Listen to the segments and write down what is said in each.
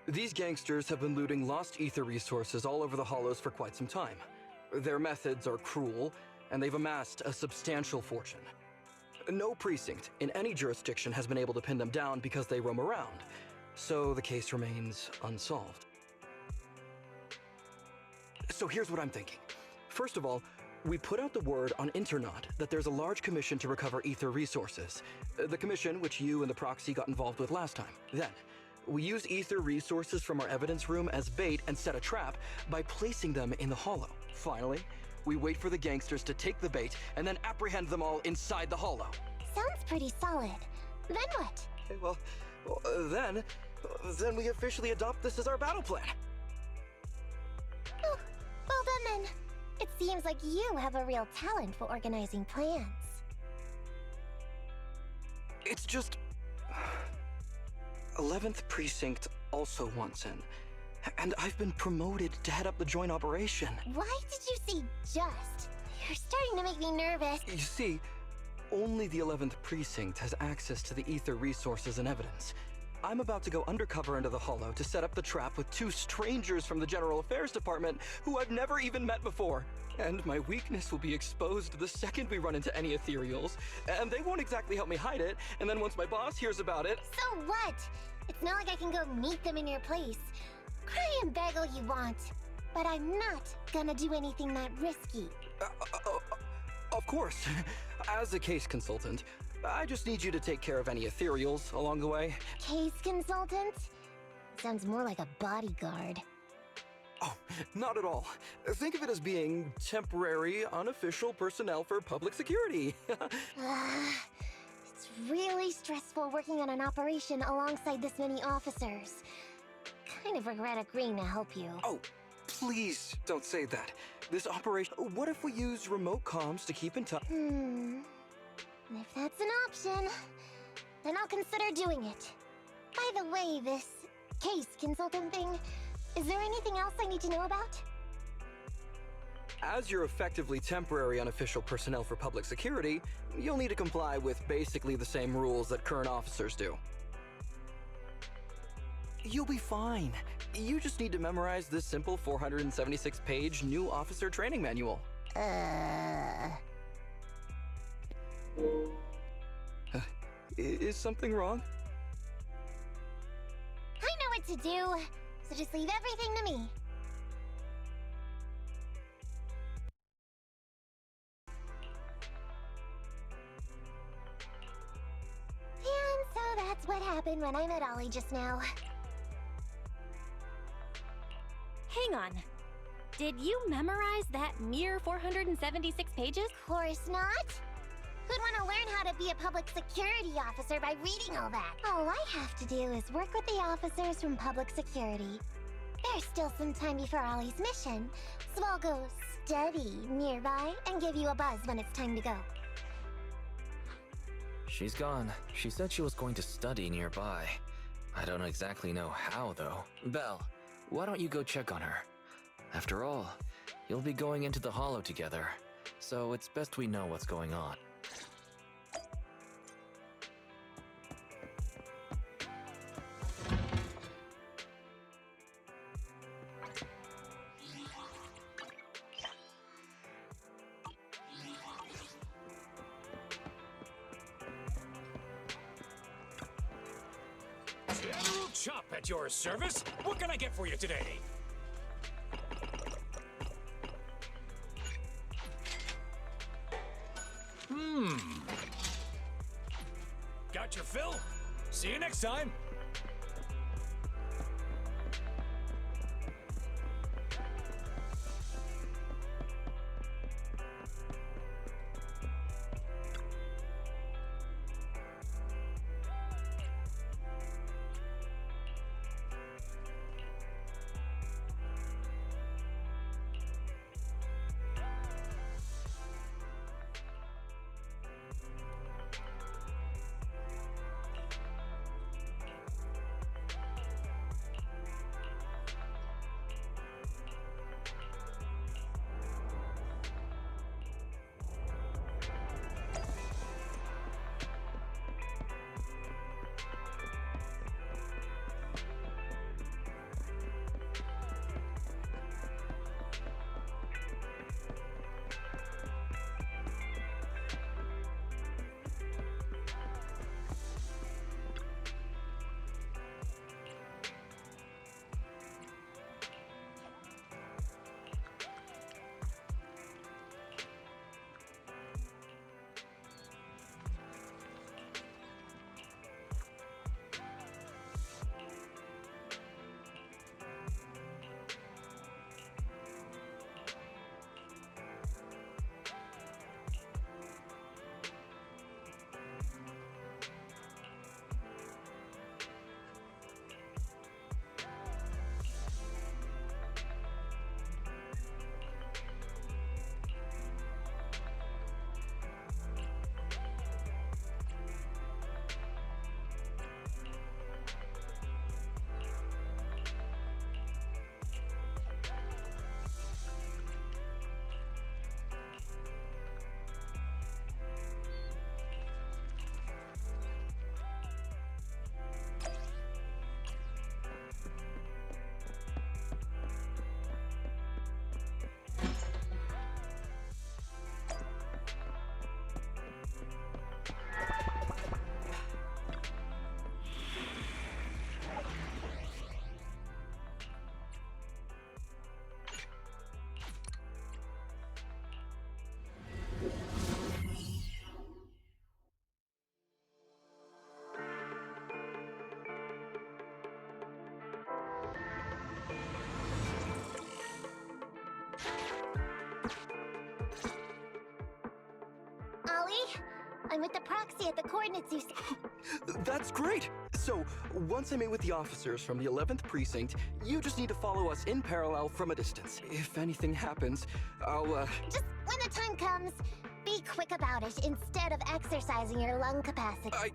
These gangsters have been looting lost ether resources all over the hollows for quite some time. Their methods are cruel, and they've amassed a substantial fortune. No precinct in any jurisdiction has been able to pin them down because they roam around, so the case remains unsolved. So here's what I'm thinking. First of all, we put out the word on Internet that there's a large commission to recover ether resources. The commission which you and the proxy got involved with last time. Then, we use ether resources from our evidence room as bait and set a trap by placing them in the hollow. Finally, we wait for the gangsters to take the bait and then apprehend them all inside the hollow. Sounds pretty solid. Then what? Okay, well, then we officially adopt this as our battle plan. Oh, well done then. It seems like you have a real talent for organizing plans. It's just... 11th Precinct also wants in. And I've been promoted to head up the joint operation. Why did you say just? You're starting to make me nervous. You see, only the 11th Precinct has access to the ether resources and evidence. I'm about to go undercover into the hollow to set up the trap with two strangers from the General Affairs Department who I've never even met before. And my weakness will be exposed the second we run into any ethereals, and they won't exactly help me hide it, and then once my boss hears about it... So what? It's not like I can go meet them in your place. Cry and beg all you want, but I'm not gonna do anything that risky. Of course. As a case consultant, I just need you to take care of any ethereals along the way. Case consultant? Sounds more like a bodyguard. Oh, not at all. Think of it as being temporary, unofficial personnel for public security. It's really stressful working on an operation alongside this many officers. Kind of regret agreeing to help you. Oh, please don't say that. This operation... What if we use remote comms to keep in touch? If that's an option, then I'll consider doing it. By the way, this case consultant thing, is there anything else I need to know about? As you're effectively temporary unofficial personnel for public security, you'll need to comply with basically the same rules that current officers do. You'll be fine. You just need to memorize this simple 476-page new officer training manual. Is something wrong? I know what to do, so just leave everything to me. And so that's what happened when I met Ollie just now. Hang on. Did you memorize that mere 476 pages? Of course not. Who'd want to learn how to be a public security officer by reading all that? All I have to do is work with the officers from public security. There's still some time before Ollie's mission, so I'll go study nearby and give you a buzz when it's time to go. She's gone. She said she was going to study nearby. I don't exactly know how, though. Belle, why don't you go check on her? After all, you'll be going into the hollow together, so it's best we know what's going on. General Chop at your service. What can I get for you today? Got your fill? See you next time. I'm with the proxy at the coordinates you s- That's great! So, once I'm in with the officers from the 11th Precinct, you just need to follow us in parallel from a distance. If anything happens, I'll, Just when the time comes, be quick about it instead of exercising your lung capacity.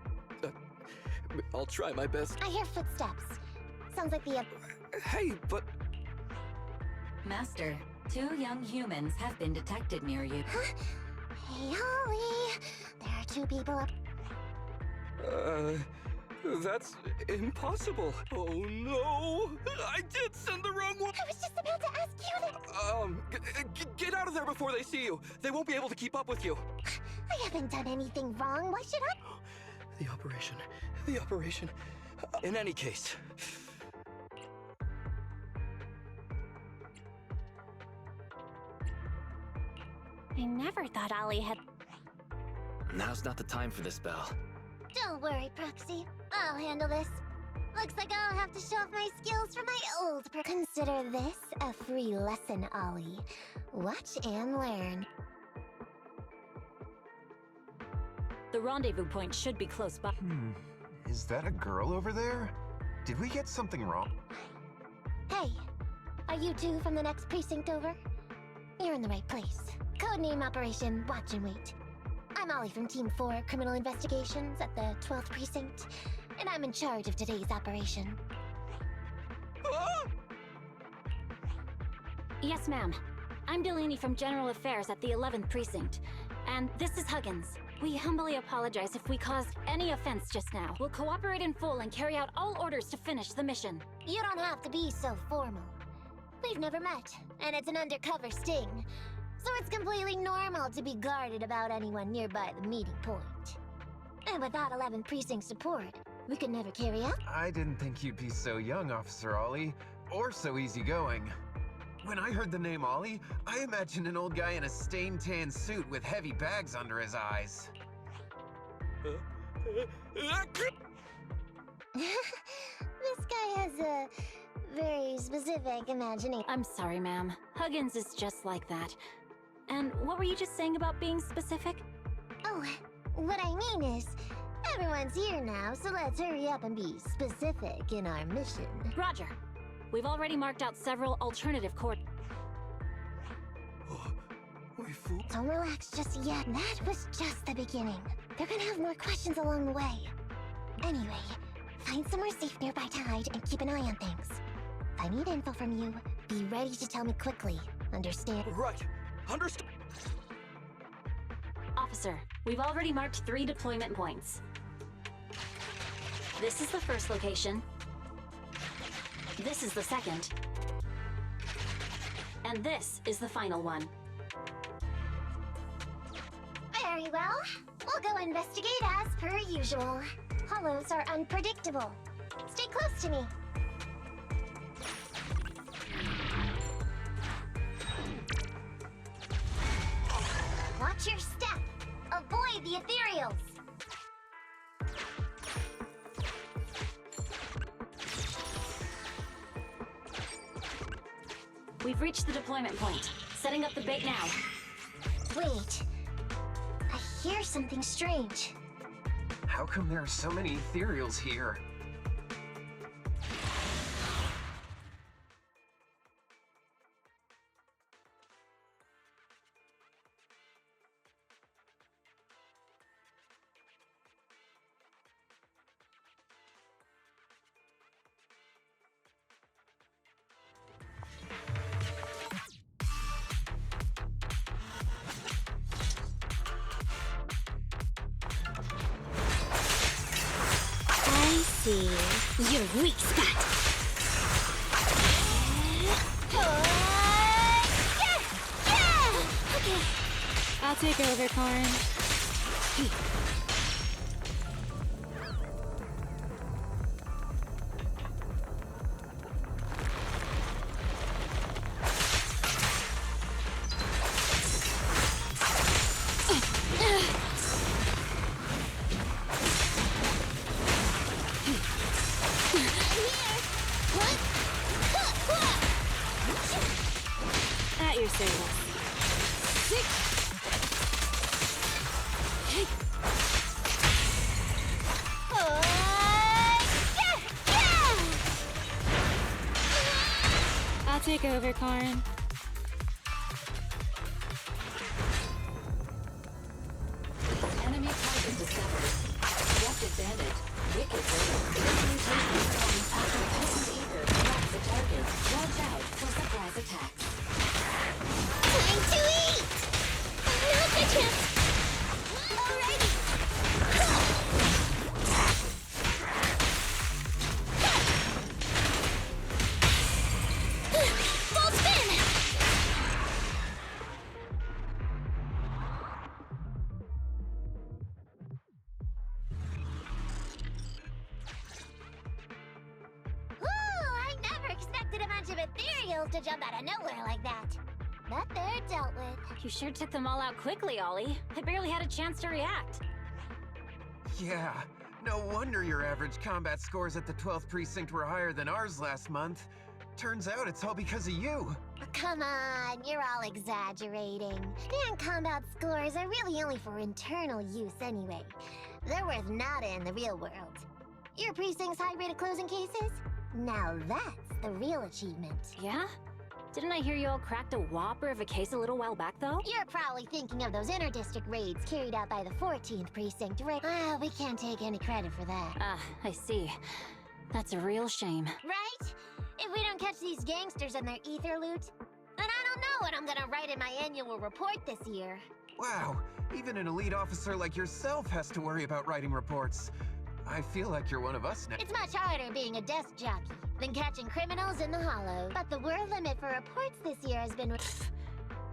I'll try my best. I hear footsteps. Sounds like the... Hey, but... Master, 2 young humans have been detected near you. Hey, Holly. There are 2 people up... That's impossible. Oh no! I did send the wrong one! I was just about to ask you that... Get out of there before they see you! They won't be able to keep up with you! I haven't done anything wrong. Why should I... The operation. In any case... I never thought Ollie had. Now's not the time for this, Belle. Don't worry, Proxy. I'll handle this. Looks like I'll have to show off my skills from my old Consider this a free lesson, Ollie. Watch and learn. The rendezvous point should be close by. Is that a girl over there? Did we get something wrong? Hey, are you 2 from the next precinct over? You're in the right place. Codename Operation Watch and Wait. I'm Ollie from Team 4 Criminal Investigations at the 12th Precinct, and I'm in charge of today's operation. Yes, ma'am. I'm Delaney from General Affairs at the 11th Precinct. And this is Huggins. We humbly apologize if we caused any offense just now. We'll cooperate in full and carry out all orders to finish the mission. You don't have to be so formal. We've never met, and it's an undercover sting. So it's completely normal to be guarded about anyone nearby the meeting point. And without 11th Precinct support, we could never carry out. I didn't think you'd be so young, Officer Ollie, or so easygoing. When I heard the name Ollie, I imagined an old guy in a stained tan suit with heavy bags under his eyes. This guy has a very specific imagination. I'm sorry, ma'am. Huggins is just like that. And what were you just saying about being specific? Oh, what I mean is, everyone's here now, so let's hurry up and be specific in our mission. Roger. We've already marked out several alternative We fooled. Don't relax just yet. That was just the beginning. They're gonna have more questions along the way. Anyway, find somewhere safe nearby to hide and keep an eye on things. If I need info from you, be ready to tell me quickly. Understand? Right. Understood. Officer, we've already marked 3 deployment points. This is the first location. This is the second. And this is the final one. Very well. We'll go investigate as per usual. Hollows are unpredictable. Stay close to me. Watch your step. Avoid the ethereals. We've reached the deployment point. Setting up the bait now. Wait. I hear something strange. How come there are so many ethereals here? I see. Your weak spot. Okay. I'll take over, Corin. At your service. Take over, Karn. Enemy target discovered. Disrupted bandit. Wicked raid. This mutation comes after potent ether tracks the target. Watch out for surprise attacks. Time to eat! Not the chance! Alrighty! Full spin! Ooh, I never expected a bunch of ethereals to jump out of nowhere like that. But they're dealt with. You sure took them all out quickly, Ollie. I barely had a chance to react. Yeah, no wonder your average combat scores at the 12th precinct were higher than ours last month. Turns out it's all because of you. Come on, you're all exaggerating. Fan combat scores are really only for internal use anyway. They're worth nada in the real world. Your precinct's high rate of closing cases? Now that's the real achievement. Yeah? Didn't I hear you all cracked a whopper of a case a little while back, though? You're probably thinking of those inter-district raids carried out by the 14th precinct, right? Ah, we can't take any credit for that. Ah, I see. That's a real shame. Right? If we don't catch these gangsters and their ether loot, then I don't know what I'm gonna write in my annual report this year. Wow, even an elite officer like yourself has to worry about writing reports. I feel like you're one of us now. It's much harder being a desk jockey than catching criminals in the hollow. But the word limit for reports this year has been...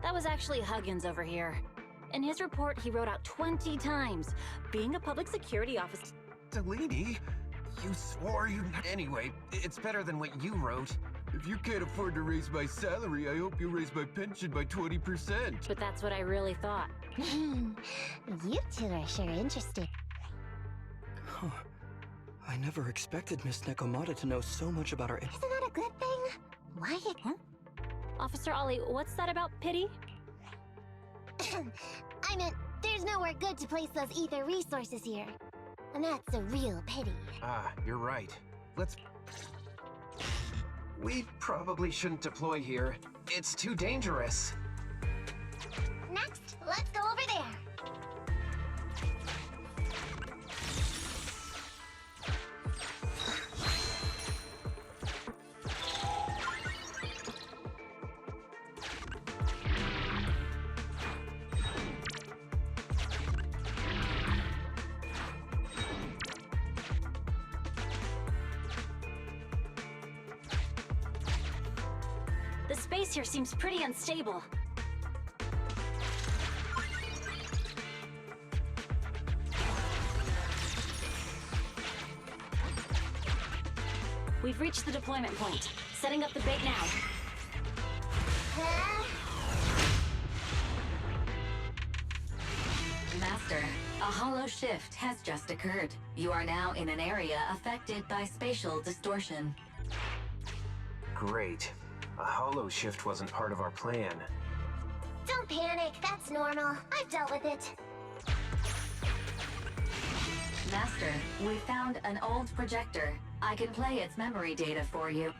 That was actually Huggins over here. In his report, he wrote out 20 times. Being a public security officer... Delaney, you swore you... Anyway, it's better than what you wrote. If you can't afford to raise my salary, I hope you raise my pension by 20%. But that's what I really thought. You two are sure interesting. Huh. I never expected Miss Nekomata to know so much about our... Isn't that a good thing? Why it... Huh? Officer Ollie, what's that about pity? I meant, there's nowhere good to place those ether resources here. And that's a real pity. Ah, you're right. Let's... We probably shouldn't deploy here. It's too dangerous. Next, let's go over there. The space here seems pretty unstable. We've reached the deployment point. Setting up the bait now. Master, a hollow shift has just occurred. You are now in an area affected by spatial distortion. Great. A hollow shift wasn't part of our plan. Don't panic, that's normal. I've dealt with it. Master, we found an old projector. I can play its memory data for you.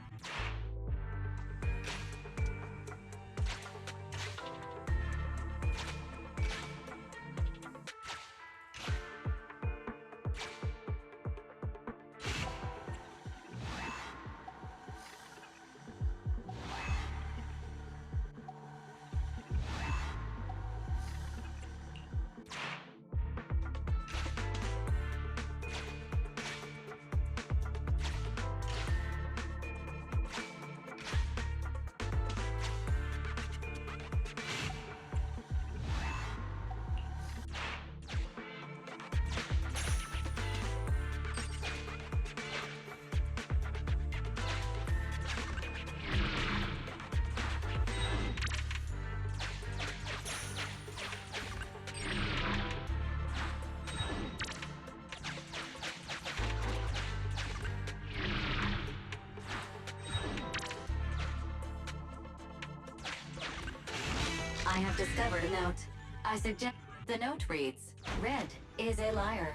I have discovered a note. I suggest the note reads, "Red is a liar."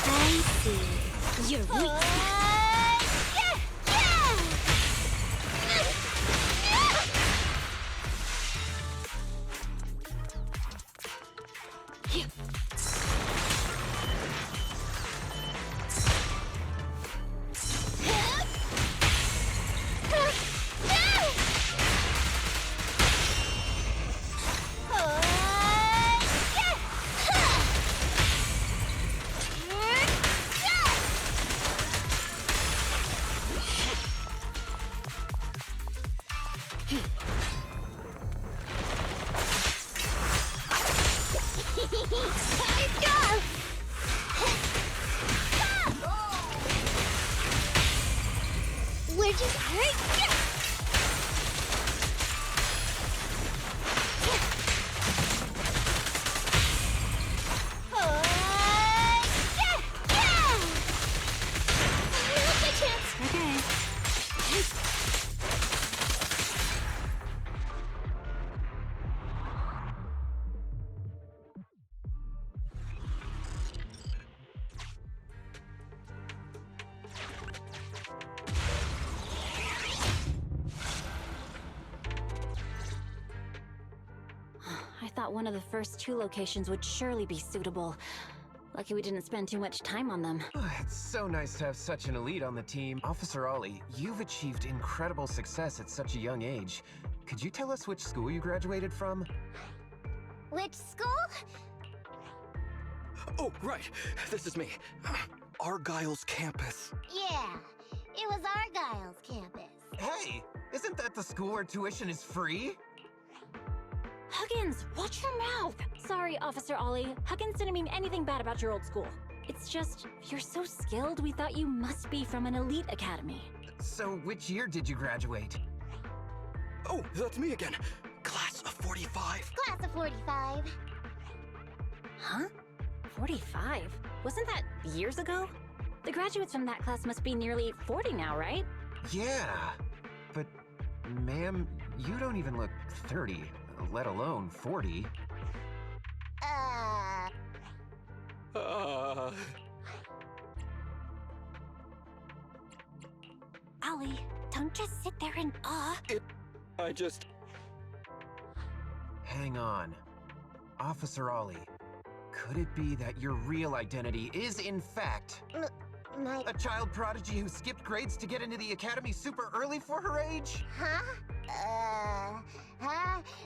I see. You're weak. We're just hurt. Okay. I thought one of the first 2 locations would surely be suitable. Lucky we didn't spend too much time on them. It's so nice to have such an elite on the team. Officer Ollie, you've achieved incredible success at such a young age. Could you tell us which school you graduated from? Which school? Oh, right. This is me. Argyle's campus. Yeah, it was Argyle's campus. Hey, isn't that the school where tuition is free? Huggins, watch your mouth! Sorry, Officer Ollie. Huggins didn't mean anything bad about your old school. It's just, you're so skilled, we thought you must be from an elite academy. So which year did you graduate? Oh, that's me again. Class of 45. Class of 45. Huh? 45? Wasn't that years ago? The graduates from that class must be nearly 40 now, right? Yeah, but ma'am, you don't even look 30, let alone 40. Ollie, don't just sit there in awe. I just... Hang on. Officer Ollie, could it be that your real identity is in fact My... a child prodigy who skipped grades to get into the academy super early for her age?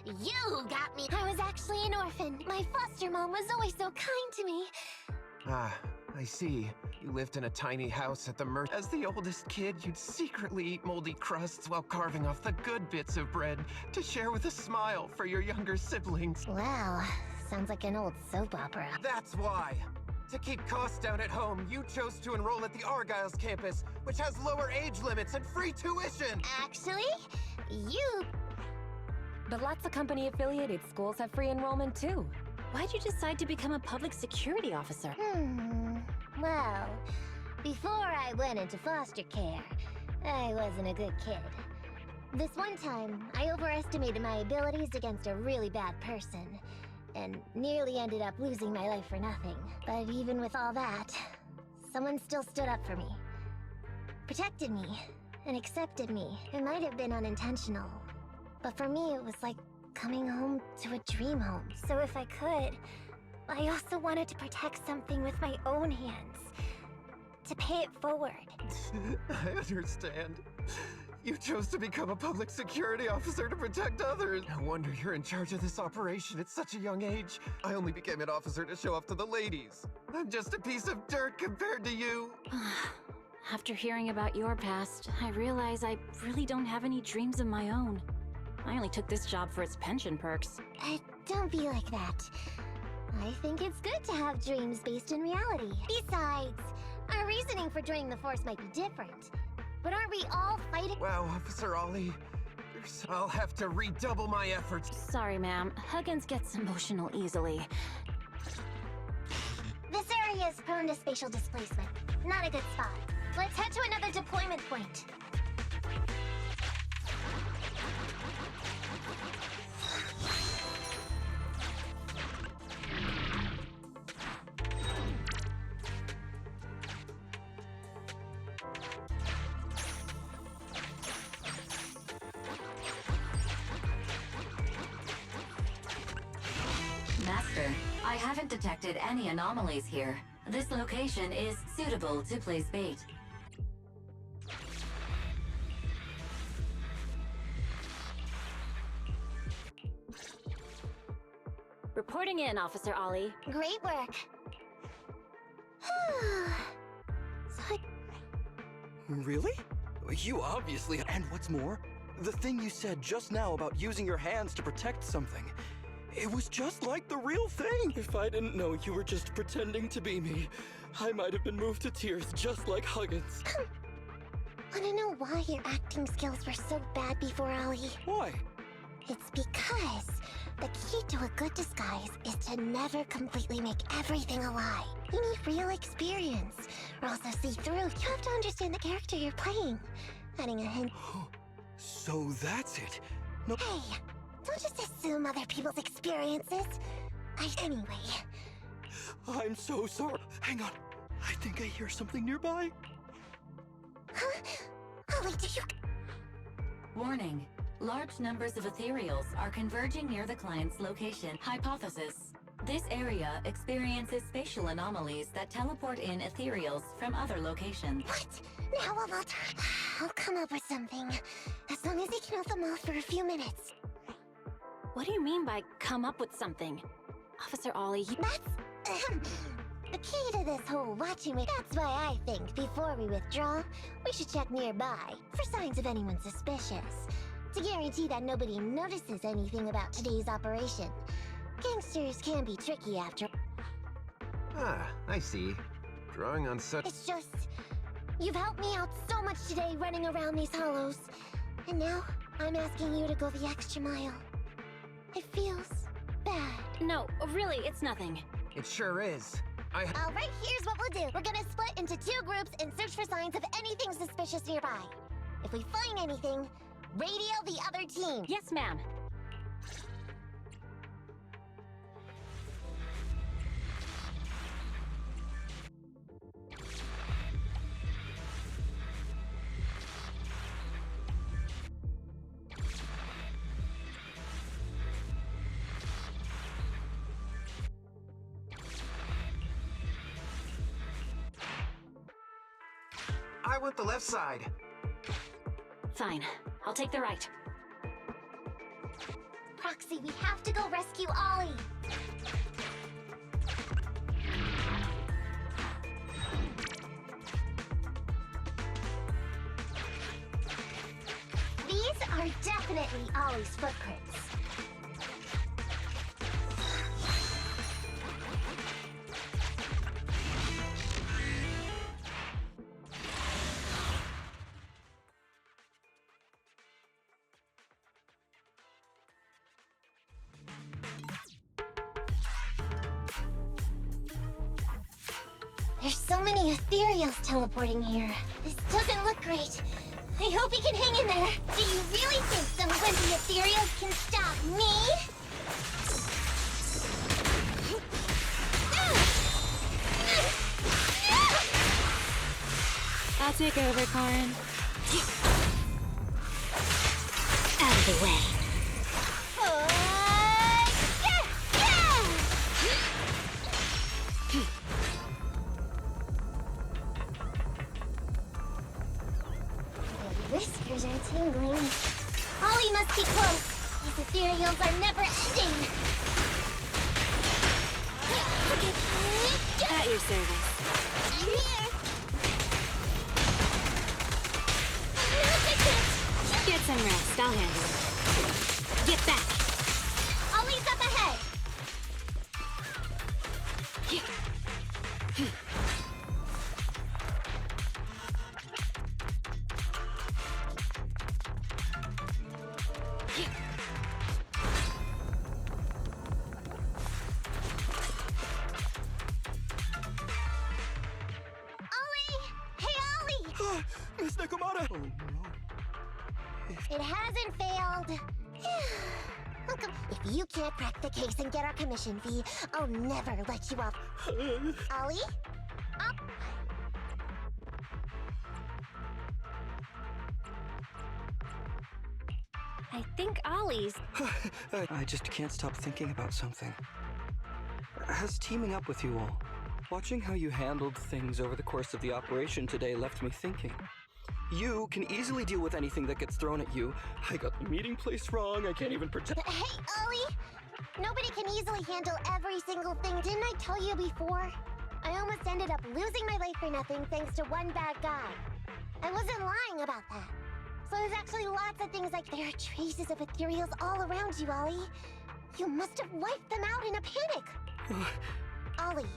You got me. I was actually an orphan. My foster mom was always so kind to me. Ah, I see. You lived in a tiny house at the mercy. As the oldest kid, you'd secretly eat moldy crusts while carving off the good bits of bread to share with a smile for your younger siblings. Wow, sounds like an old soap opera. That's why. To keep costs down at home, you chose to enroll at the Argyle's campus, which has lower age limits and free tuition. Actually, you... But lots of company-affiliated schools have free enrollment too. Why'd you decide to become a public security officer? Well, before I went into foster care, I wasn't a good kid. This one time, I overestimated my abilities against a really bad person, and nearly ended up losing my life for nothing. But even with all that, someone still stood up for me. Protected me, and accepted me. It might have been unintentional, but for me it was like coming home to a dream home. So if I could, I also wanted to protect something with my own hands. To pay it forward. I understand. You chose to become a public security officer to protect others. No wonder you're in charge of this operation at such a young age. I only became an officer to show off to the ladies. I'm just a piece of dirt compared to you. After hearing about your past, I realize I really don't have any dreams of my own. I only took this job for its pension perks. Don't be like that. I think it's good to have dreams based in reality. Besides, our reasoning for joining the force might be different. But aren't we all fighting? Wow, Officer Ollie. I'll have to redouble my efforts. Sorry, ma'am. Huggins gets emotional easily. This area is prone to spatial displacement. Not a good spot. Let's head to another deployment point. Director. I haven't detected any anomalies here. This location is suitable to place bait. Reporting in, Officer Ollie. Great work. So I... Really? You obviously. And what's more, the thing you said just now about using your hands to protect something, it was just like the real thing. If I didn't know you were just pretending to be me, I might have been moved to tears just like Huggins. Wanna know why your acting skills were so bad before, Ollie? Why? It's because the key to a good disguise is to never completely make everything a lie. You need real experience, or else they'll see through. You have to understand the character you're playing. Adding a hint. So that's it. No. Hey, don't just assume other people's experiences. Anyway. I'm so sorry. Hang on. I think I hear something nearby. Huh? Ollie, do you... Warning. Large numbers of ethereals are converging near the client's location. Hypothesis. This area experiences spatial anomalies that teleport in ethereals from other locations. What? Now I'll come up with something. As long as he can hold them off for a few minutes. What do you mean by come up with something? Officer Ollie, That's... the key to this whole watching me. That's why I think, before we withdraw, we should check nearby for signs of anyone suspicious. To guarantee that nobody notices anything about today's operation. Gangsters can be tricky after... Ah, I see. Drawing on such... It's just... You've helped me out so much today running around these hollows. And now, I'm asking you to go the extra mile. It feels bad. no, really, it's nothing. It sure is. Alright, here's what we'll do. We're gonna split into 2 groups and search for signs of anything suspicious nearby. If we find anything, radio the other team. Yes, ma'am. I want the left side. Fine. I'll take the right. Proxy, we have to go rescue Ollie. These are definitely Ollie's footprints. There's so many ethereals teleporting here. This doesn't look great. I hope he can hang in there. Do you really think some wimpy ethereals can stop me? I'll take over, Karin. Out of the way. Whiskers are tingling. Ollie must be close. These ethereals are never ending. At your service. I'm here. Get some rest. I'll handle it. Get back. Ollie's up ahead. Miss Nakamata! Oh no. It hasn't failed. Welcome. If you can't crack the case and get our commission fee, I'll never let you off. Ollie? Up. I think Ollie's... I just can't stop thinking about something. as teaming up with you all, watching how you handled things over the course of the operation today left me thinking. You can easily deal with anything that gets thrown at you. I got the meeting place wrong, I can't even pretend. Hey, Ollie! Nobody can easily handle every single thing, didn't I tell you before? I almost ended up losing my life for nothing thanks to one bad guy. I wasn't lying about that. So there's actually lots of things like there are traces of ethereals all around you, Ollie. You must have wiped them out in a panic. Ollie,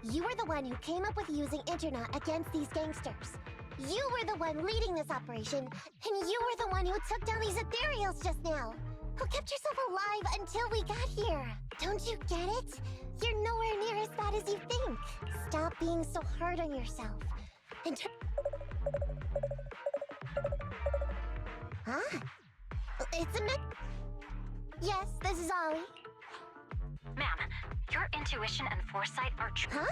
you were the one who came up with using Internet against these gangsters. You were the one leading this operation, and you were the one who took down these ethereals just now. Who kept yourself alive until we got here. Don't you get it? You're nowhere near as bad as you think. Stop being so hard on yourself. And huh? It's a Yes, this is Ollie. Ma'am, your intuition and foresight are Huh?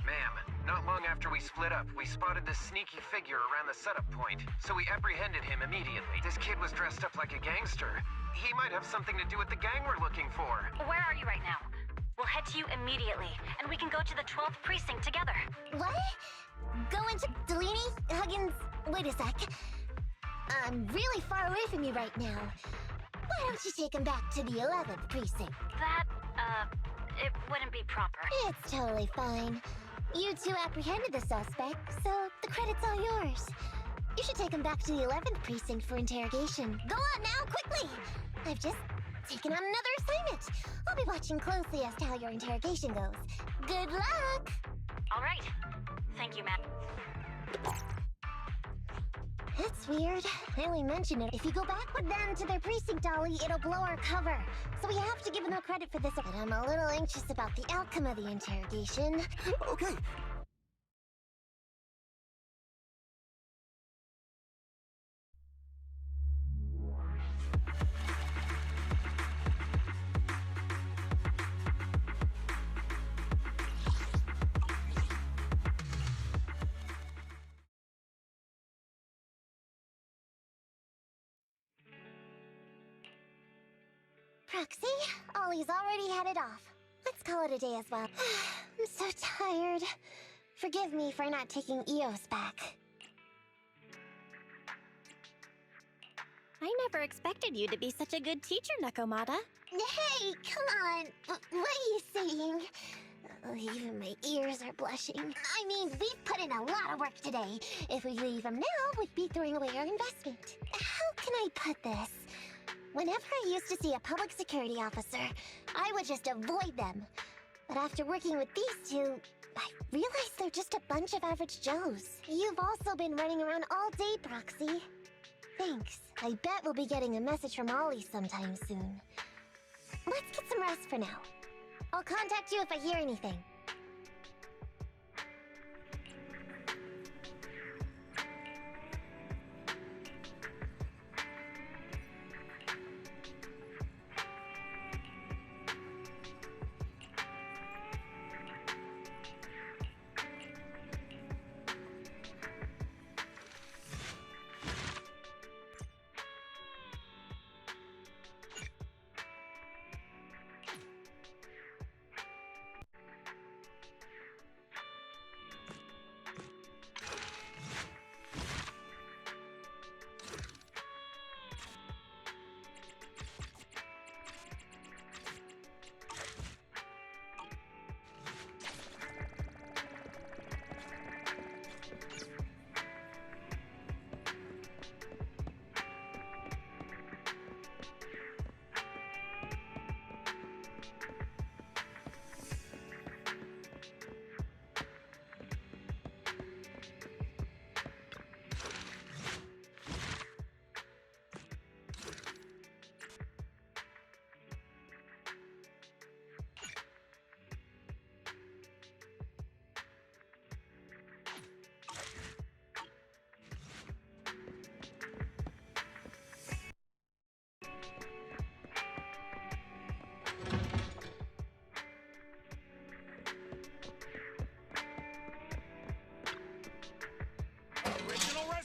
Ma'am, not long after we split up, we spotted this sneaky figure around the setup point, so we apprehended him immediately. This kid was dressed up like a gangster. He might have something to do with the gang we're looking for. Where are you right now? We'll head to you immediately, and we can go to the 12th precinct together. What? Go into Delaney? Huggins? Wait a sec. I'm really far away from you right now. Why don't you take him back to the 11th precinct? That, it wouldn't be proper. It's totally fine. You two apprehended the suspect, so the credit's all yours. You should take him back to the 11th precinct for interrogation. Go on now, quickly! I've just taken on another assignment. I'll be watching closely as to how your interrogation goes. Good luck! All right. Thank you, ma'am. That's weird. I only mentioned it. If you go back with them to their precinct, Ollie, it'll blow our cover. So we have to give them no credit for this. But I'm a little anxious about the outcome of the interrogation. Okay. Proxy, Ollie's already headed off. Let's call it a day as well. I'm so tired. Forgive me for not taking EOS back. I never expected you to be such a good teacher, Nakomata. Hey, come on. What are you saying? Even my ears are blushing. I mean, we've put in a lot of work today. If we leave them now, we'd be throwing away our investment. How can I put this? Whenever I used to see a public security officer, I would just avoid them. But after working with these two, I realized they're just a bunch of average Joes. You've also been running around all day, Proxy. Thanks. I bet we'll be getting a message from Ollie sometime soon. Let's get some rest for now. I'll contact you if I hear anything.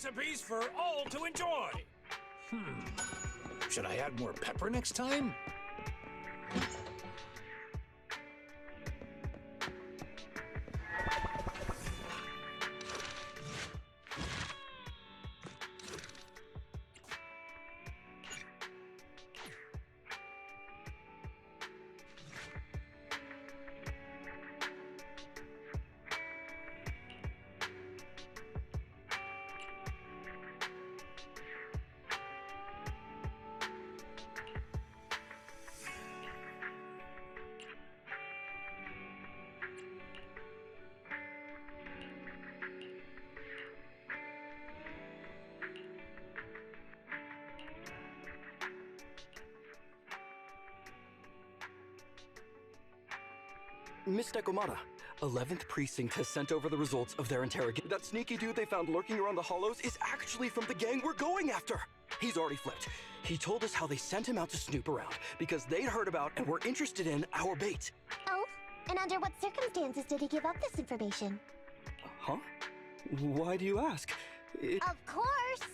Recipes for all to enjoy. Should I add more pepper next time? Miss Nekomata, 11th Precinct has sent over the results of their interrogation. That sneaky dude they found lurking around the hollows is actually from the gang we're going after. He's already flipped. He told us how they sent him out to snoop around because they'd heard about and were interested in our bait. Oh? And under what circumstances did he give up this information? Huh? Why do you ask? Of course!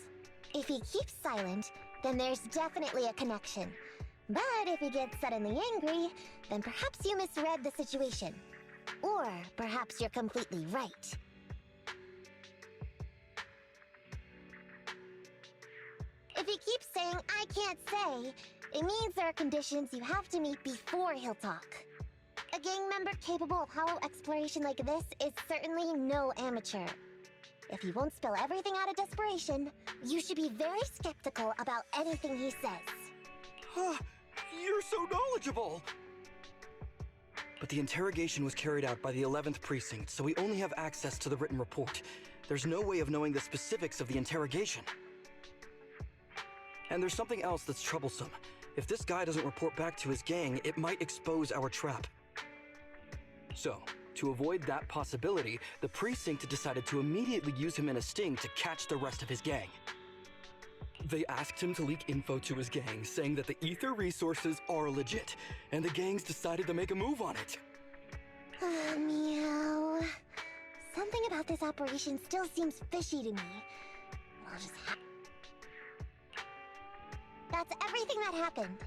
If he keeps silent, then there's definitely a connection. But if he gets suddenly angry, then perhaps you misread the situation. Or perhaps you're completely right. If he keeps saying, "I can't say," it means there are conditions you have to meet before he'll talk. A gang member capable of hollow exploration like this is certainly no amateur. If he won't spill everything out of desperation, you should be very skeptical about anything he says. You're so knowledgeable! But the interrogation was carried out by the 11th Precinct, so we only have access to the written report. There's no way of knowing the specifics of the interrogation. And there's something else that's troublesome. If this guy doesn't report back to his gang, it might expose our trap. So, to avoid that possibility, the Precinct decided to immediately use him in a sting to catch the rest of his gang. They asked him to leak info to his gang, saying that the ether resources are legit, and the gangs decided to make a move on it. Meow. Something about this operation still seems fishy to me. I'll just That's everything that happened.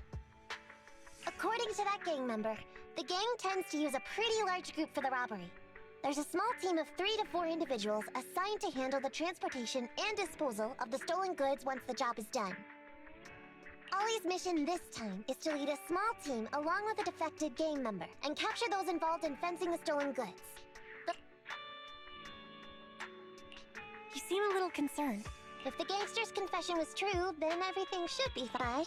According to that gang member, the gang tends to use a pretty large group for the robbery. There's a small team of 3 to 4 individuals assigned to handle the transportation and disposal of the stolen goods once the job is done. Ollie's mission this time is to lead a small team along with a defected gang member and capture those involved in fencing the stolen goods. You seem a little concerned. If the gangster's confession was true, then everything should be fine.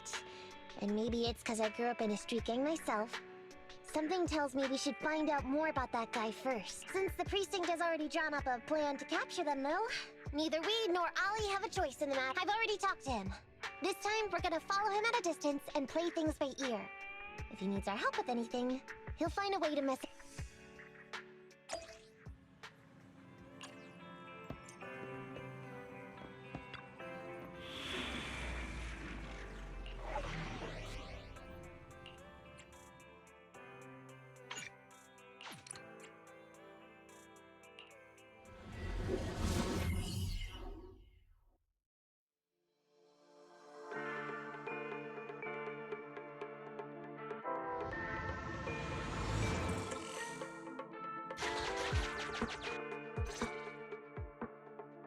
And maybe it's because I grew up in a street gang myself. Something tells me we should find out more about that guy first. Since the precinct has already drawn up a plan to capture them, though, neither we nor Ollie have a choice in the matter. I've already talked to him. This time, we're gonna follow him at a distance and play things by ear. If he needs our help with anything, he'll find a way to mess.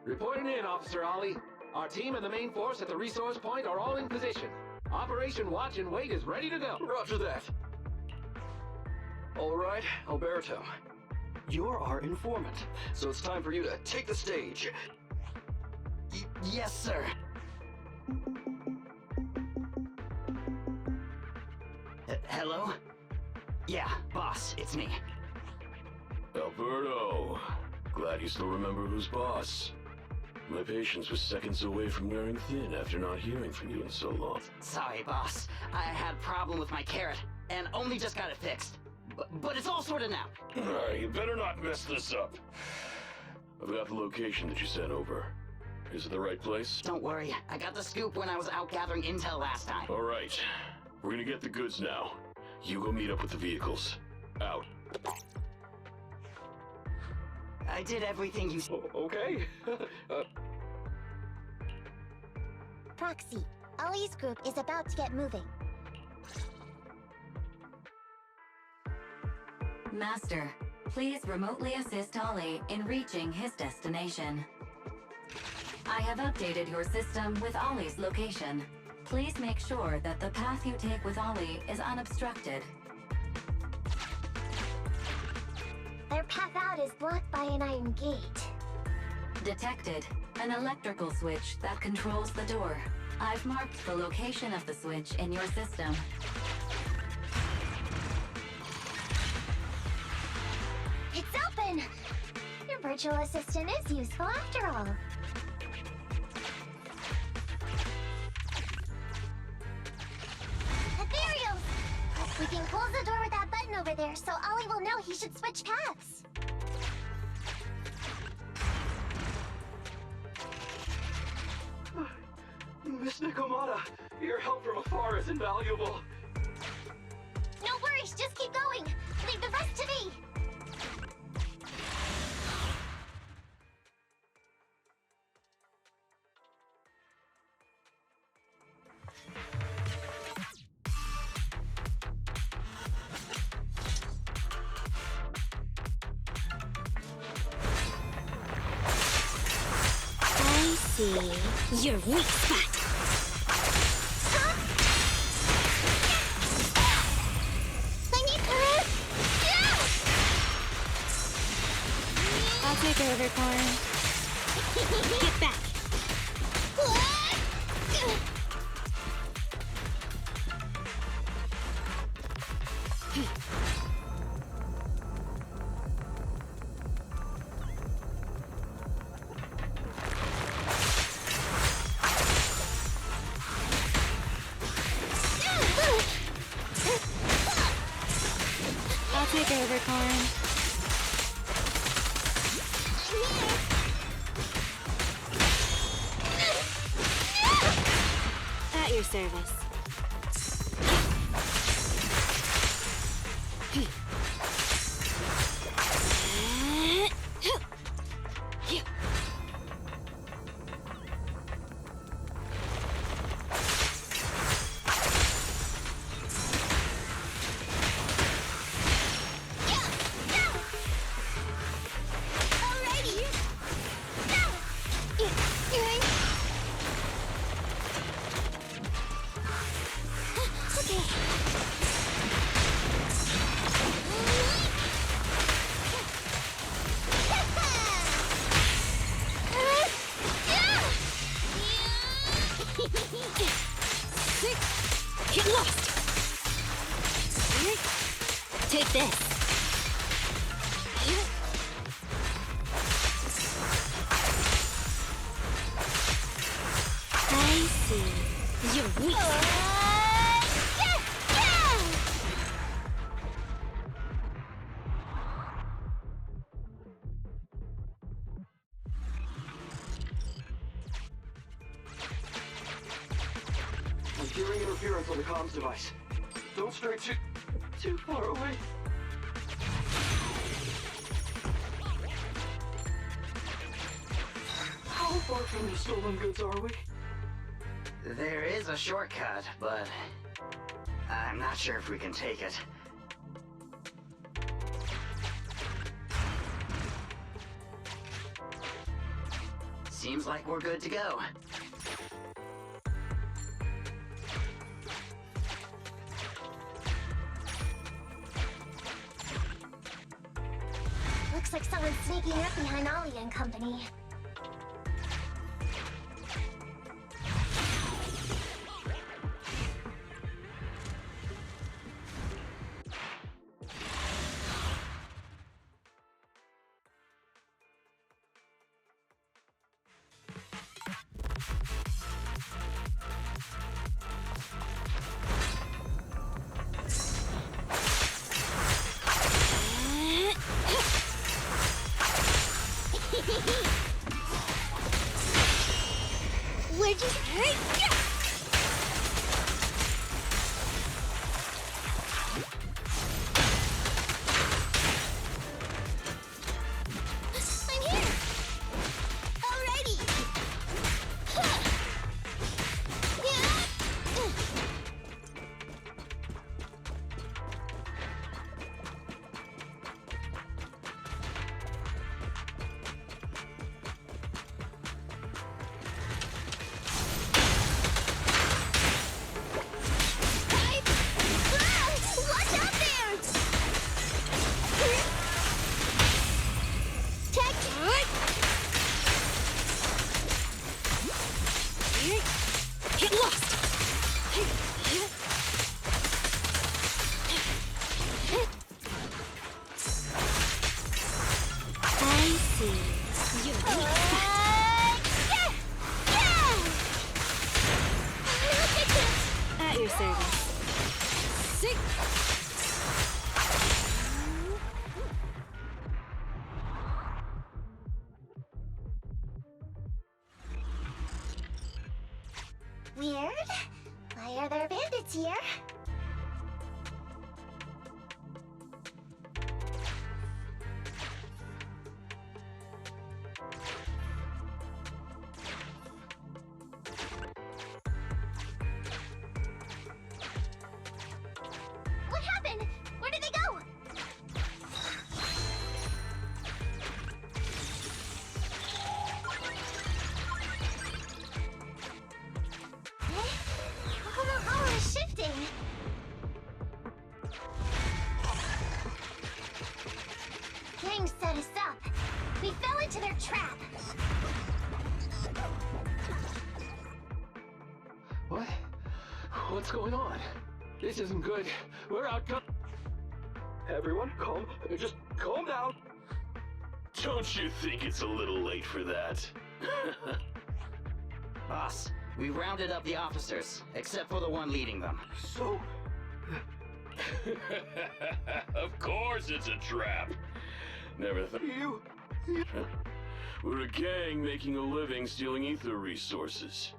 Reporting in, Officer Ollie. Our team and the main force at the resource point are all in position. Operation Watch and Wait is ready to go. Roger that. All right, Alberto. You're our informant, so it's time for you to take the stage. Yes, sir. Hello? Yeah, boss, it's me. Alberto. Glad you still remember who's boss. My patience was seconds away from wearing thin after not hearing from you in so long. Sorry, boss. I had a problem with my carrot, and only just got it fixed. But it's all sorted now. You better not mess this up. I've got the location that you sent over. Is it the right place? Don't worry, I got the scoop when I was out gathering intel last time. All right. We're gonna get the goods now. You go meet up with the vehicles. Out. I did everything you said. Okay. Proxy, Ollie's group is about to get moving. Master, please remotely assist Ollie in reaching his destination. I have updated your system with Ollie's location. Please make sure that the path you take with Ollie is unobstructed. Their path out is blocked by an iron gate. Detected. An electrical switch that controls the door. I've marked the location of the switch in your system. It's open! Your virtual assistant is useful after all. Ethereal! We can close the door with that button over there, so Ollie will know he should switch paths. Miss Nikomata, your help from afar is invaluable. No worries, just keep going. Leave the rest to me. I see. Your weak spot. I need her. I'll take over, Corn. Get back. I'll take over, Corn. At your service. Get lost! Take this. I see. You're weak. I'm hearing interference on the comms device. Don't stray too far away. How far from the stolen goods are we? There is a shortcut, but I'm not sure if we can take it. Seems like we're good to go. Looks like someone's sneaking up behind Ollie and company. Where'd you... I'm here! Alrighty! Watch out there! Tech! Get lost! I see. You're weak spot. At your service. Weird. Why are there bandits here? What happened? Where did they go? Oh, the hall is shifting. Gang set us up. We fell into their trap. What? What's going on? This isn't good. We're outgunned. Everyone, calm. Just calm down. Don't you think it's a little late for that? Boss, we rounded up the officers, except for the one leading them. So, Of course it's a trap. Never thought. you... We're a gang making a living stealing ether resources.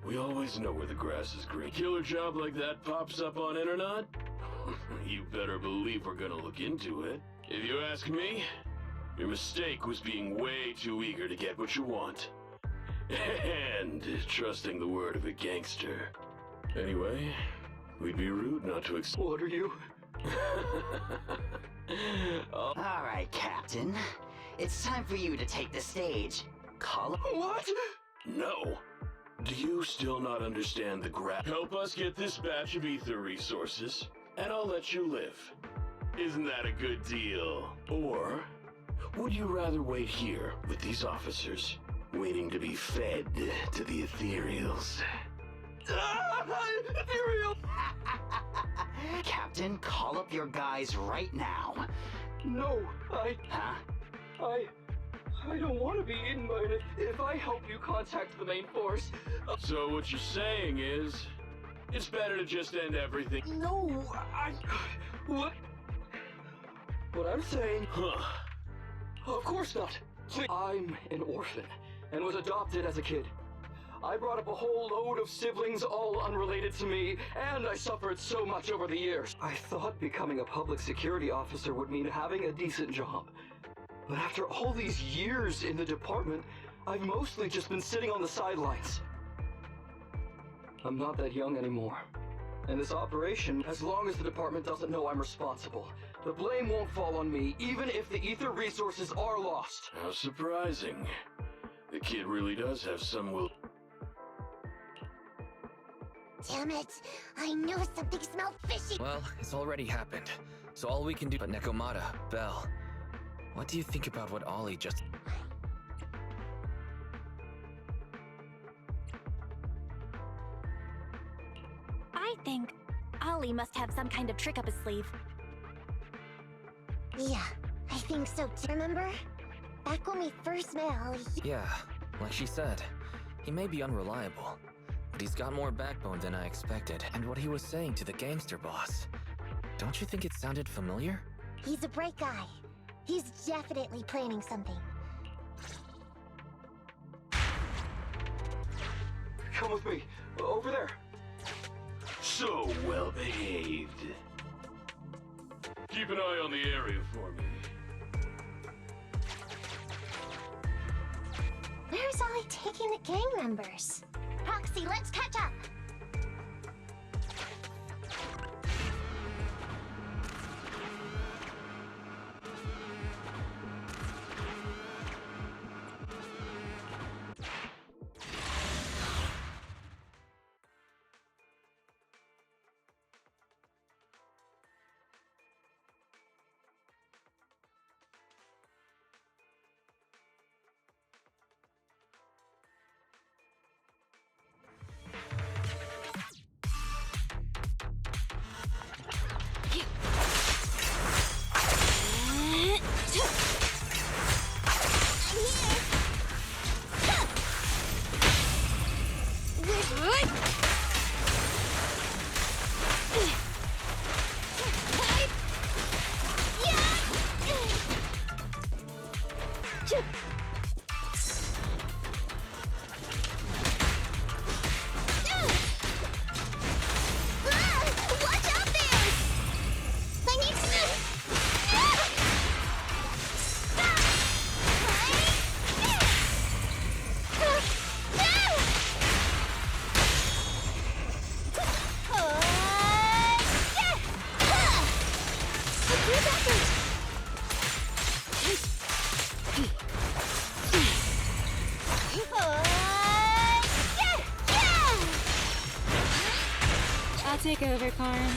We always know where the grass is green. Killer job like that pops up on internet? You better believe we're gonna look into it. If you ask me, your mistake was being way too eager to get what you want. And trusting the word of a gangster. Anyway, we'd be rude not to What are you... All right, Captain. It's time for you to take the stage. Call up. What? No. Do you still not understand the Help us get this batch of ether resources, and I'll let you live. Isn't that a good deal? Or would you rather wait here with these officers, waiting to be fed to the ethereals? Ethereal! Captain, call up your guys right now. No, Huh? I don't want to be eaten by it. If I help you contact the main force... So what you're saying is, it's better to just end everything. No, What? What I'm saying... Huh. Of course not. I'm an orphan, and was adopted as a kid. I brought up a whole load of siblings, all unrelated to me, and I suffered so much over the years. I thought becoming a public security officer would mean having a decent job. But after all these years in the department, I've mostly just been sitting on the sidelines. I'm not that young anymore. And this operation, as long as the department doesn't know I'm responsible, the blame won't fall on me, even if the ether resources are lost. How surprising. The kid really does have some will. Damn it. I knew something smelled fishy. Well, it's already happened. So all we can do... But Nekomata, Belle, what do you think about what Ollie just... I think Ollie must have some kind of trick up his sleeve. Yeah, I think so too. Remember? Back when we first met Ollie... Yeah, like she said, he may be unreliable, but he's got more backbone than I expected. And what he was saying to the gangster boss, don't you think it sounded familiar? He's a bright guy. He's definitely planning something. Come with me. Over there. So well behaved. Keep an eye on the area for me. Where's Ollie taking the gang members? Roxy, let's catch up! take over, Karin.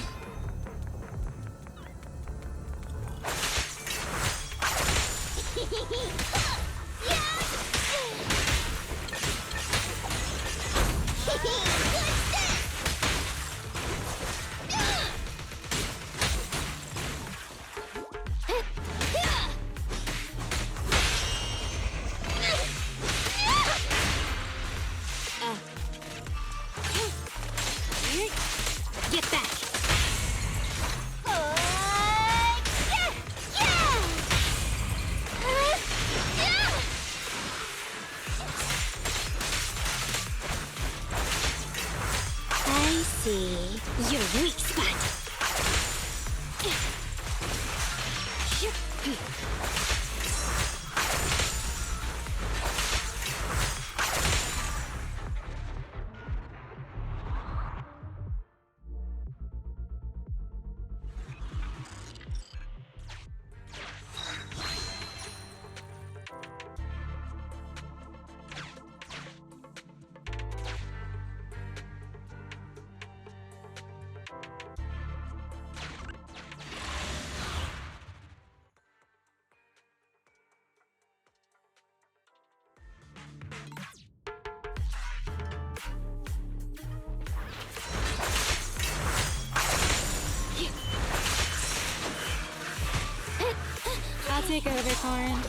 Get back! I see your weak spot. I'll take over, Karin.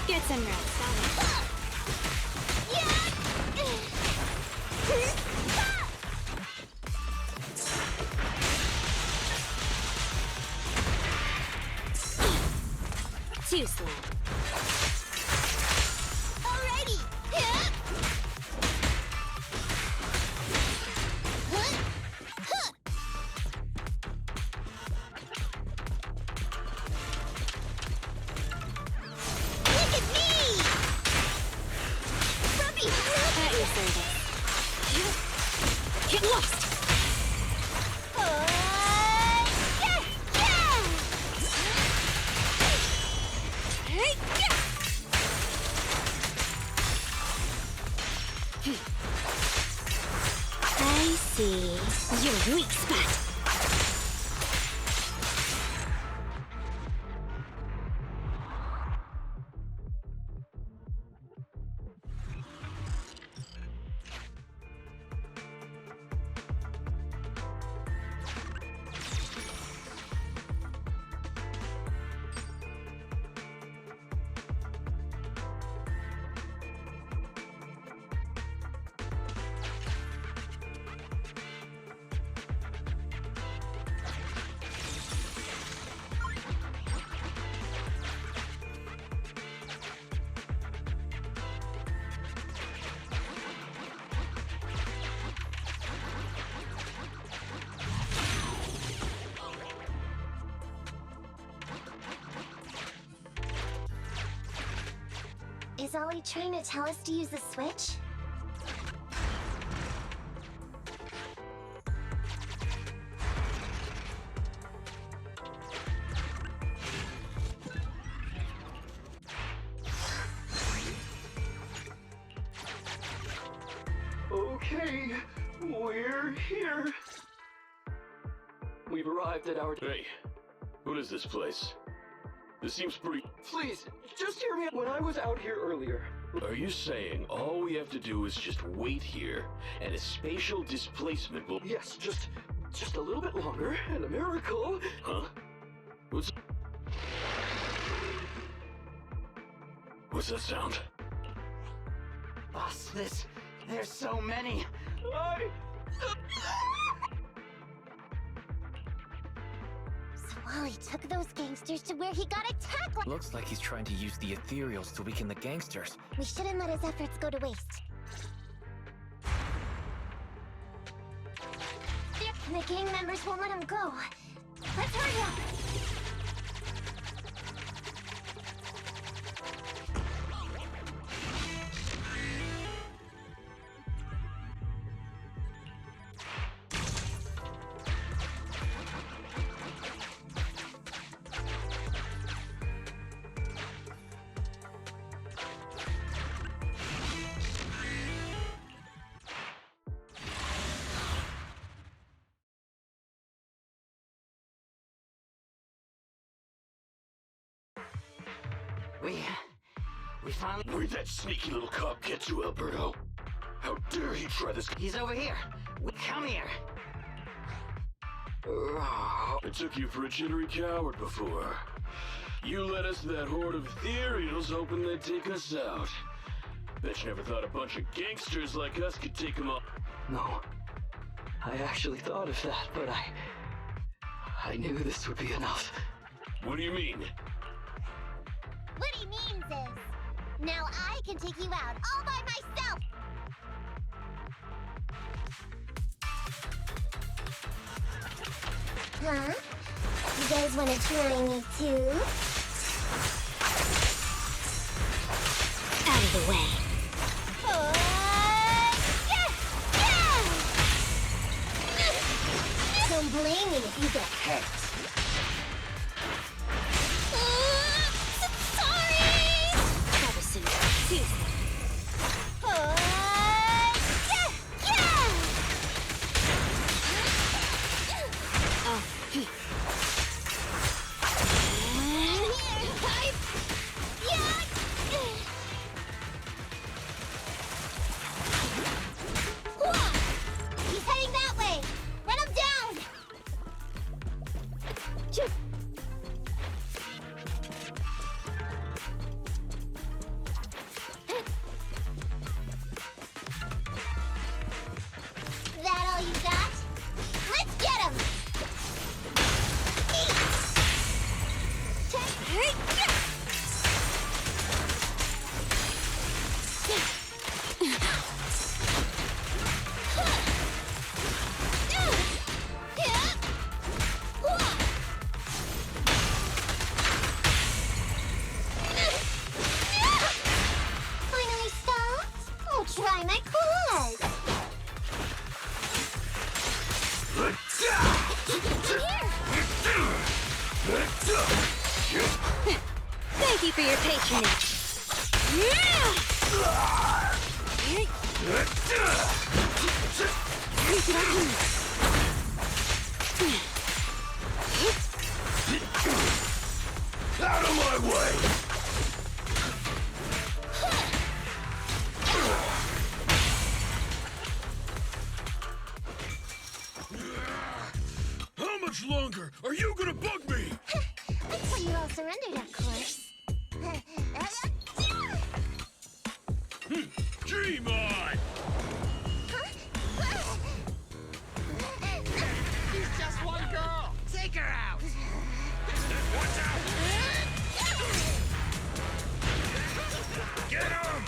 Get some rest, Sally. Too slow. Alrighty! Look at me! Ruby! At your service. Get lost! I see your weak spot. Is Ollie trying to tell us to use the switch? Okay, we're here. We've arrived at our... Hey, what is this place? This seems pretty... Please, just hear me out. When I was out here earlier... Are you saying all we have to do is just wait here, and a spatial displacement will... Yes, just a little bit longer, and a miracle... Huh? What's that sound? Boss, there's so many. So Ollie took those gangsters to where he got attacked. Looks like he's trying to use the ethereals to weaken the gangsters. We shouldn't let his efforts go to waste. The gang members won't let him go. Let's hurry up! We finally... Where'd that sneaky little cop get to, Alberto? How dare he try this... He's over here. Come here. I took you for a jittery coward before. You led us to that horde of ethereals hoping they'd take us out. Bet you never thought a bunch of gangsters like us could take them up. No. I actually thought of that, but I knew this would be enough. What do you mean? What he means is, now I can take you out all by myself! Huh? You guys wanna try me too? Out of the way. Don't blame me if you get hurt. He's heading that way! Run him down! That all you got? Let's get him! Finally stopped? I'll try my coolest. Thank you for your patronage. Out of my way! How much longer are you gonna bug me? Until you all surrendered, of course. Dream on! She's just one girl! Take her out! Watch out! Get him!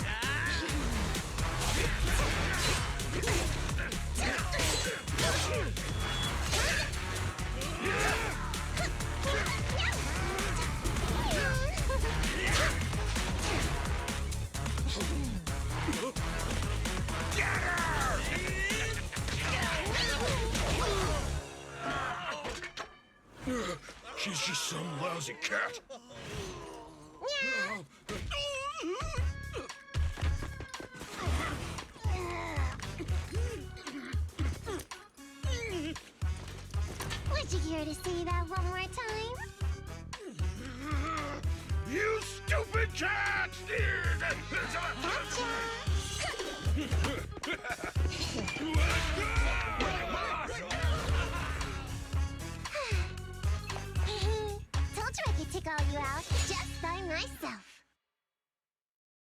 She's just some lousy cat. Would you care to say that one more time? You stupid cat! Gotcha!